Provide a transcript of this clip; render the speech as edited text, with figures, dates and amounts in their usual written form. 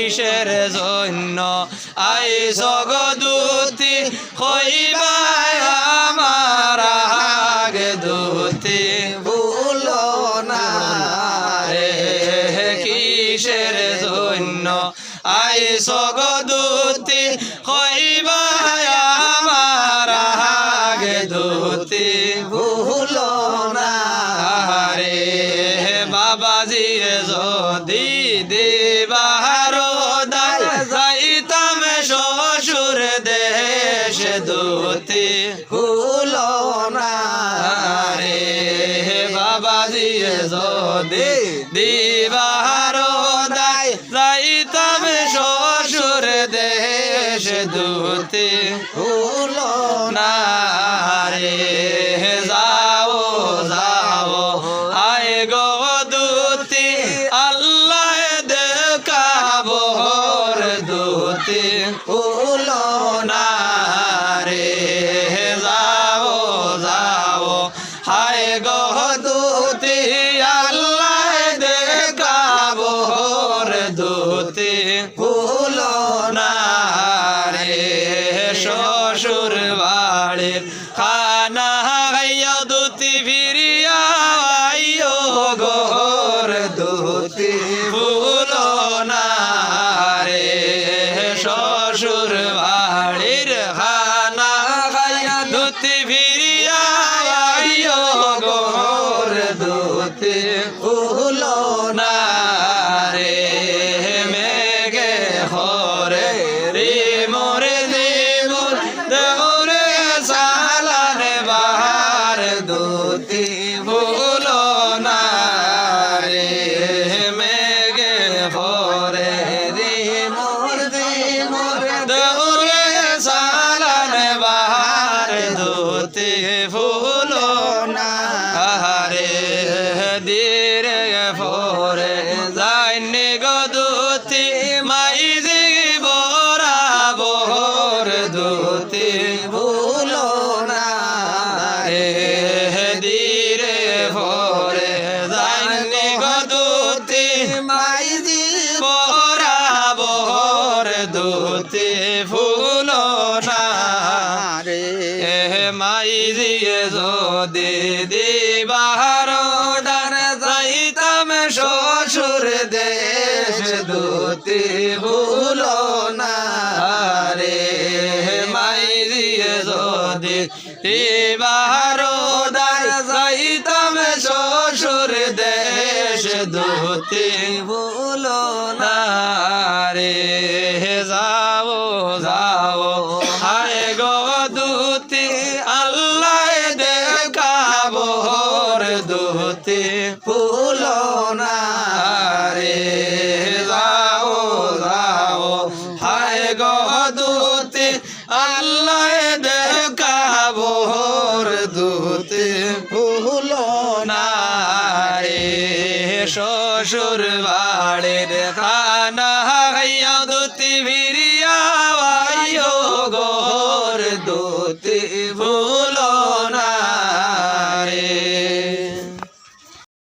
কিসের জন্য আইস গো দুতি হইবা আমার আগে দুতি ভুলো না রে কিসের জন্য আইস গো দুতি হইবা আমার আগে দুতি ভুলো না রে বাবাজি যদি দিবার দায় যাইতাম শ্বশুর দেশ দুতি ভুলো না রে বাবাজি যদি দিবার দায় যাইতাম শ্বশুর দেশ দুতি ভুলো না রে যাও যাও আয় গো দুতি আল্লাহ দেখাবো দুতি ভুলো না রে যাও যাও হায় গো দুতি আল্লাহ দেখাবো দুতি ভুলো না রে শ্বশুর বাড়ির খানা খাইয়া দুতি ফিরিয়া আইও গোর দুতি ভুলো না রে শ্বশুর বাড়ির খানা খাইয়া দুতি ফিরিয়া আইও গোর দুতি ভুলো না রে মেঘে হরে রে মোরে দেবর দেবরে সালানে বাহার দুতি ভুলো না রে মেঘে হরে রে মোর দে মোর দেবরে সালানে বাহার দুতি ভুলো না আহারে ধীরে ফরে যাইনি গো দুতি মাইজি বরা বহর দুতি ভুলো না রে ধীরে ফরে যাইনি গো দুতি মাইজি বরা বহর দুতি ফুলো না রে মাই দিয়ে যদি দিবার ডার যাইতাম শ্বশুর দেশ দুতি ভুলো না রে মাই দিয়ে যদি দিবার ডার যাইতাম শ্বশুর দেশ দুতি ভুলো না না রে যাও যাও হায় গো দুতি আল্লাহ দেখাবো দুতি ভুলো না রে যাও যাও হায় গো দুতি আল্লাহ দেখাবো দুতি ভুলো না রে শ্বশুর বাড়ির খানা খাইয়া দুতি ফিরিয়া আইও গোর দুতি